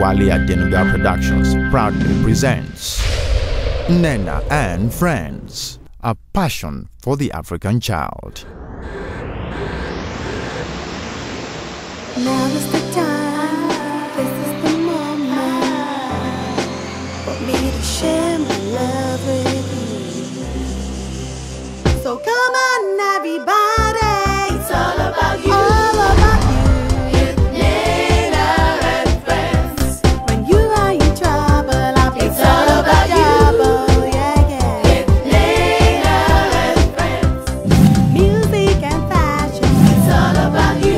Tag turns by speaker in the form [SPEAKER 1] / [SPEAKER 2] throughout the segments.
[SPEAKER 1] Wale Adenuga Productions proudly presents Nnenna and Friends, a passion for the African child.
[SPEAKER 2] Now is the time, this is the moment for me to share my love with you. So come on everybody, it's all about you. All about you. It's Nnenna and Friends. When you are in trouble, I'll be it's all about you. Yeah, yeah. It's Nnenna and Friends. Music and fashion, it's all about you.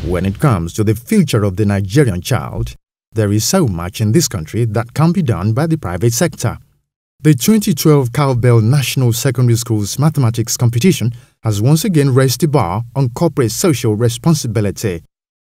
[SPEAKER 1] When it comes to the future of the Nigerian child, there is so much in this country that can be done by the private sector. The 2012 Cowbell National Secondary Schools Mathematics Competition has once again raised the bar on corporate social responsibility.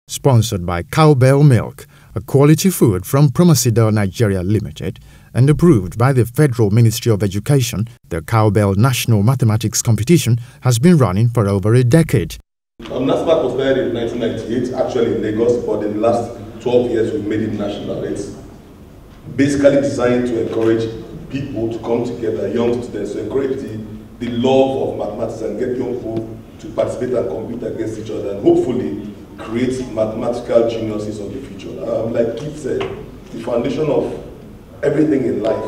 [SPEAKER 1] Sponsored by Cowbell Milk, a quality food from Promasidel Nigeria Limited, and approved by the Federal Ministry of Education, the Cowbell National Mathematics Competition has been running for over a decade.
[SPEAKER 3] NASMAC was started in 1998, actually in Lagos, but in the last 12 years we've made it national. It's basically designed to encourage people to come together, young students, to encourage the love of mathematics and get young people to participate and compete against each other and hopefully create mathematical geniuses of the future. Like Keith said, the foundation of everything in life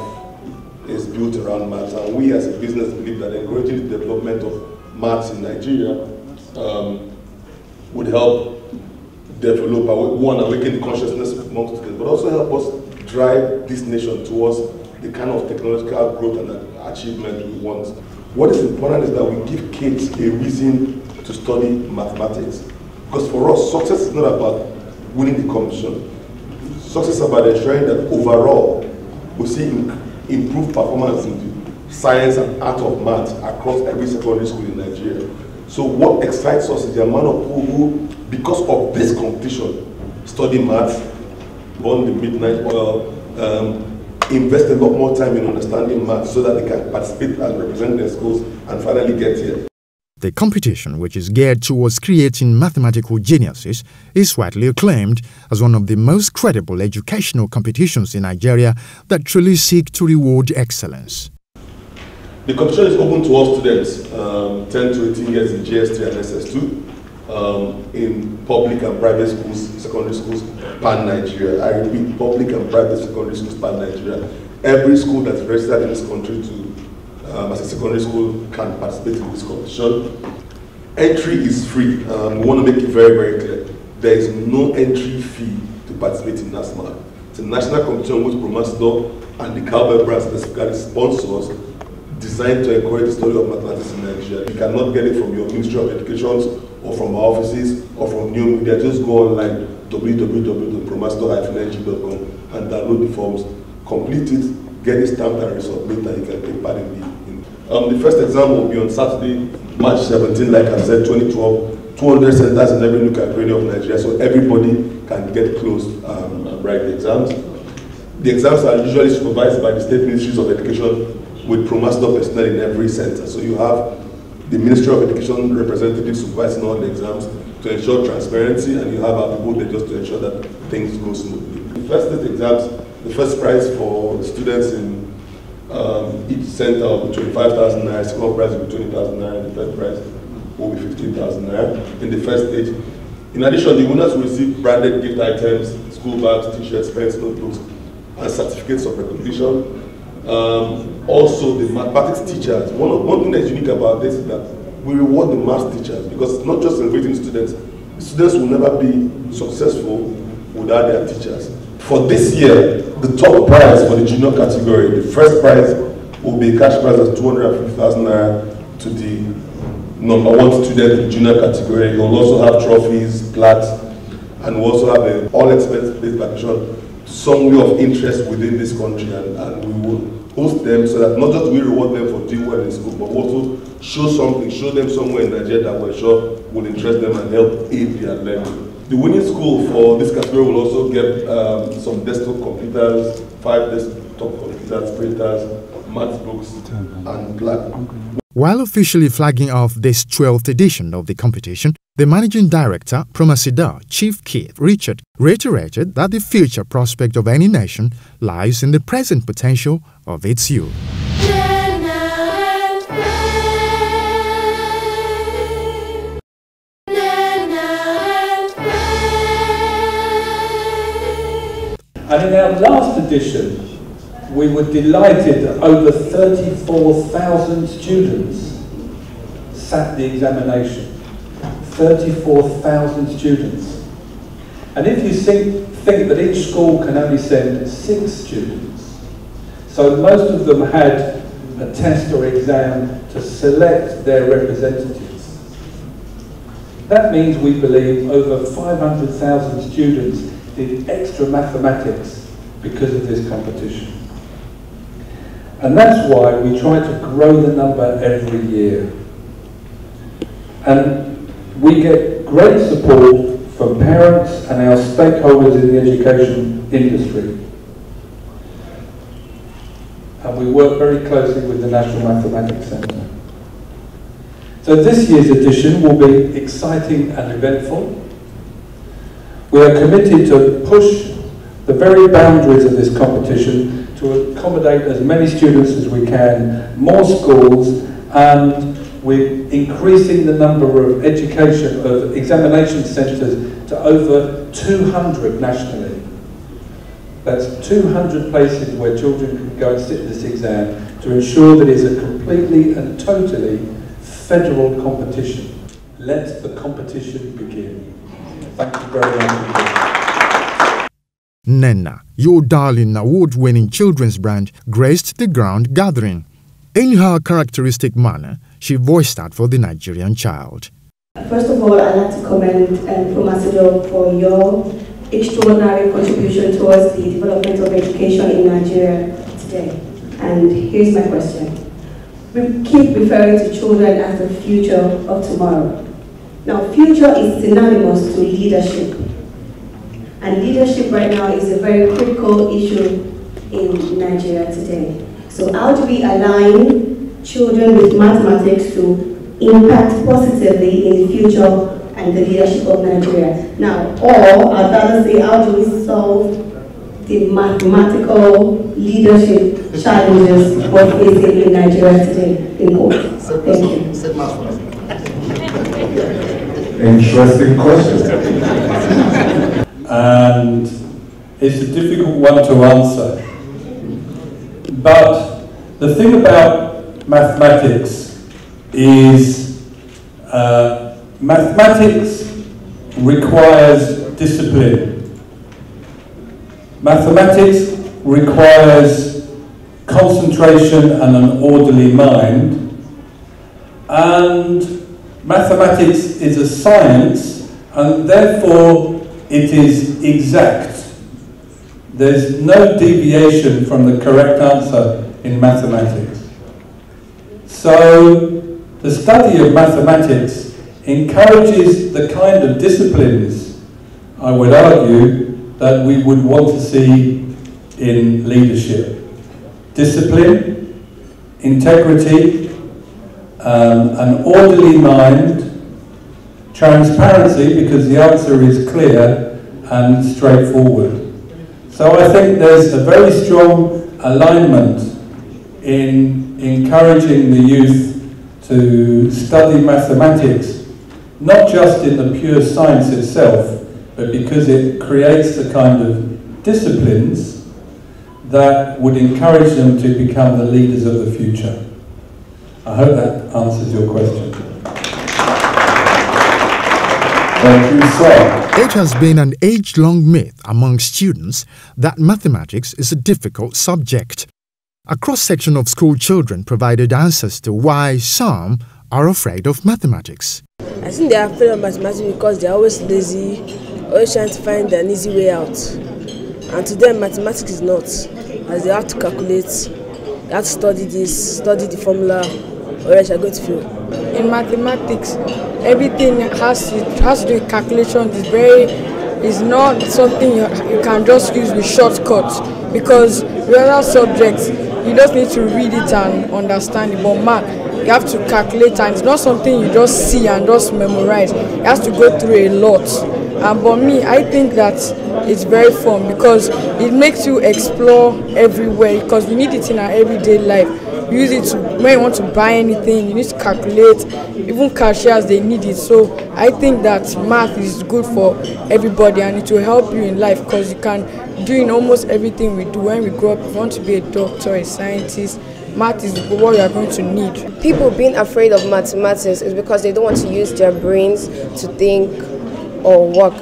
[SPEAKER 3] is built around maths, and we as a business believe that encouraging the development of maths in Nigeria would help develop, one, awaken the consciousness among students, but also help us drive this nation towards the kind of technological growth and achievement we want. What is important is that we give kids a reason to study mathematics. Because for us, success is not about winning the competition. Success is about ensuring that overall, we see improved performance in the science and art of math across every secondary school in Nigeria. So what excites us is the amount of people who, because of this competition, study maths, burn the midnight oil, invest a lot more time in understanding maths so that they can participate and represent their schools and finally get here.
[SPEAKER 1] The competition, which is geared towards creating mathematical geniuses, is widely acclaimed as one of the most credible educational competitions in Nigeria that truly seek to reward excellence.
[SPEAKER 3] The competition is open to all students, 10 to 18 years in GS3 and SS2, in public and private schools, secondary schools, pan-Nigeria. I repeat, public and private secondary schools, pan-Nigeria. Every school that's registered in this country as a secondary school can participate in this competition. Entry is free. We want to make it very, very clear. There is no entry fee to participate in NASMAC. It's a national competition which Promasidel and the Cowbell brand specifically sponsors, designed to encourage the study of mathematics in Nigeria. You cannot get it from your Ministry of Education or from our offices or from new media. Just go online, www.promasidel-ng.com, and download the forms, complete it, get it stamped and resubmit, and you can take part in the first exam will be on Saturday, March 17, like I said, 2012. 200 centers in every nook and cranny of Nigeria, so everybody can get close and write the exams. The exams are usually supervised by the State Ministries of Education with Promasidel personnel in every center. So you have the Ministry of Education representatives supervising all the exams to ensure transparency, and you have our people there just to ensure that things go smoothly. The first state exams, the first prize for the students in each center will be 25,000 naira, second prize will be 20,000 naira, and the third prize will be 15,000 naira in the first stage. In addition, the winners will receive branded gift items, school bags, t-shirts, pens, notebooks, and certificates of recognition. Also, the mathematics teachers. One thing that's unique about this is that we reward the math teachers, because it's not just celebrating students. Students will never be successful without their teachers. For this year, the top prize for the junior category, the first prize will be a cash prize of 250,000 naira to the number 1 student in the junior category. He will also have trophies, plaques, and we'll also have an all-expense-based vacation somewhere of interest within this country, and we will host them so that not just we reward them for doing well in school, but also show them somewhere in Nigeria that we're sure will interest them and help aid their learning. The winning school for this category will also get some desktop computers, 5 desktop computers, printers, math books, and plaque.
[SPEAKER 1] While officially flagging off this 12th edition of the competition, the Managing Director, Promasida, Chief Keith Richard, reiterated that the future prospect of any nation lies in the present potential of its youth.
[SPEAKER 4] And in our last edition, we were delighted that over 34,000 students sat the examination. 34,000 students. And if you think that each school can only send 6 students, so most of them had a test or exam to select their representatives. That means we believe over 500,000 students did extra mathematics because of this competition. And that's why we try to grow the number every year. And we get great support from parents and our stakeholders in the education industry. And we work very closely with the National Mathematics Centre. So this year's edition will be exciting and eventful. We are committed to push the very boundaries of this competition to accommodate as many students as we can, more schools, and we're increasing the number of examination centres to over 200 nationally. That's 200 places where children can go and sit this exam to ensure that it's a completely and totally federal competition. Let the competition begin. Thank you very much.
[SPEAKER 1] Nnenna, your darling award-winning children's brand, graced the ground gathering. In her characteristic manner, she voiced out for the Nigerian child.
[SPEAKER 5] First of all, I'd like to commend Promasida for your extraordinary contribution towards the development of education in Nigeria today. And here's my question. We keep referring to children as the future of tomorrow. Now, future is synonymous to leadership. And leadership right now is a very critical issue in Nigeria today. So how do we align children with mathematics to impact positively in the future and the leadership of Nigeria? Now, or I'd rather say, how do we solve the mathematical leadership challenges we're facing in Nigeria today in court? Thank you.
[SPEAKER 4] Interesting question. And it's a difficult one to answer. But the thing about mathematics is mathematics requires discipline. Mathematics requires concentration and an orderly mind. And mathematics is a science, and therefore it is exact. There's no deviation from the correct answer in mathematics. So the study of mathematics encourages the kind of disciplines, I would argue, that we would want to see in leadership. Discipline, integrity, an orderly mind, transparency, because the answer is clear and straightforward. So I think there's a very strong alignment in encouraging the youth to study mathematics, not just in the pure science itself, but because it creates the kind of disciplines that would encourage them to become the leaders of the future. I hope that answers your question. Thank you, sir.
[SPEAKER 1] It has been an age-long myth among students that mathematics is a difficult subject. A cross-section of school children provided answers to why some are afraid of mathematics.
[SPEAKER 6] I think they are afraid of mathematics because they are always lazy, always trying to find an easy way out. And to them, mathematics is not, as they have to calculate, they have to study this, study the formula, or else you're going to fail.
[SPEAKER 7] In mathematics, everything has to do with calculations. It's not something you can just use with shortcuts, because with other subjects, you just need to read it and understand it. But math, you have to calculate, and it's not something you just see and just memorize. You have to go through a lot. And for me, I think that it's very fun because it makes you explore everywhere, because we need it in our everyday life. You use it to, when you want to buy anything, you need to calculate. Even cashiers, they need it. So I think that math is good for everybody, and it will help you in life because you can do in almost everything we do. When we grow up, if you want to be a doctor, a scientist, math is what you are going to need.
[SPEAKER 8] People being afraid of mathematics is because they don't want to use their brains to think or work.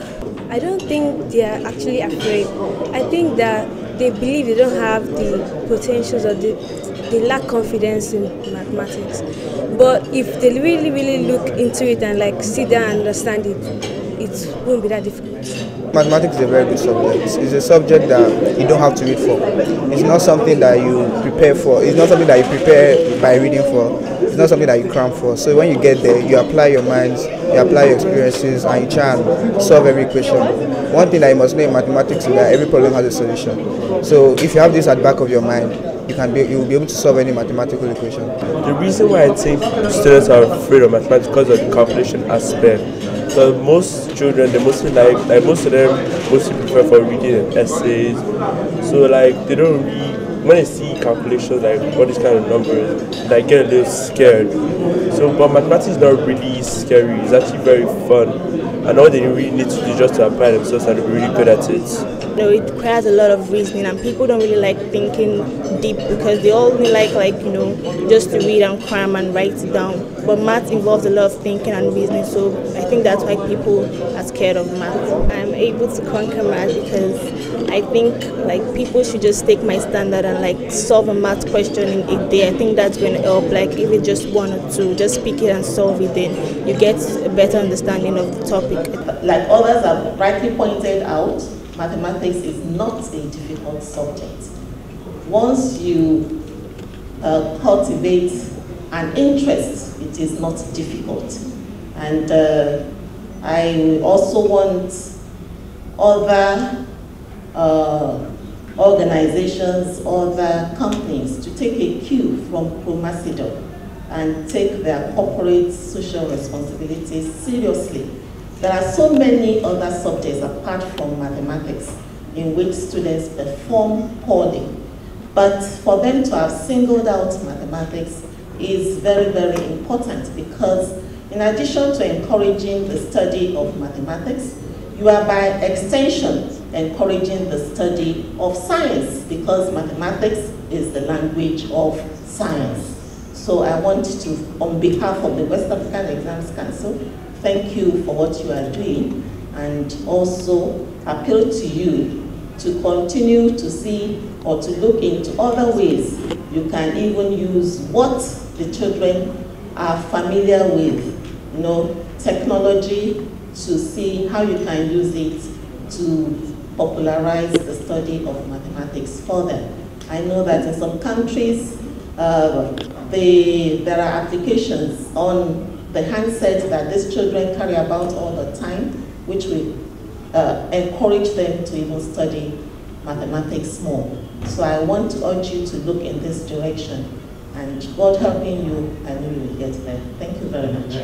[SPEAKER 9] I don't think they are actually afraid. I think that they believe they don't have the potentials, or they lack confidence in mathematics. But if they really look into it and sit down and understand it, it won't be that difficult.
[SPEAKER 10] Mathematics is a very good subject. It's a subject that you don't have to read for. It's not something that you prepare for. It's not something that you prepare by reading for. It's not something that you cram for. So when you get there, you apply your minds, you apply your experiences, and you try and solve every question. One thing that you must know in mathematics is that every problem has a solution. So if you have this at the back of your mind, you will be able to solve any mathematical equation.
[SPEAKER 11] The reason why I think students are afraid of mathematics is because of the calculation aspect. So most children, they mostly most of them mostly prefer for reading and essays. So they don't really, when they see calculations, all these kind of numbers, they get a little scared. So, but mathematics is not really scary. It's actually very fun, and all they really need to do is just to apply themselves and be really good at it.
[SPEAKER 9] It requires a lot of reasoning, and people don't really like thinking deep because they only like just to read and cram and write it down. But math involves a lot of thinking and reasoning, so I think that's why people are scared of math. I'm able to conquer math because I think people should just take my standard and solve a math question in a day. I think that's going to help. If it's just one or two, just pick it and solve it, then you get a better understanding of the topic.
[SPEAKER 12] Like others have rightly pointed out, mathematics is not a difficult subject. Once you cultivate an interest, it is not difficult. And I also want other organizations, other companies to take a cue from Promasidor and take their corporate social responsibilities seriously. There are so many other subjects apart from mathematics in which students perform poorly. But for them to have singled out mathematics is very important, because in addition to encouraging the study of mathematics, you are by extension encouraging the study of science, because mathematics is the language of science. So I want to, on behalf of the West African Exams Council, thank you for what you are doing, and also appeal to you to continue to see or to look into other ways you can even use what the children are familiar with, technology, to see how you can use it to popularize the study of mathematics for them. I know that in some countries, there are applications on the handset that these children carry about all the time, which will encourage them to even study mathematics more. So I want to urge you to look in this direction, and God helping you, I know you will get there. Thank you very much.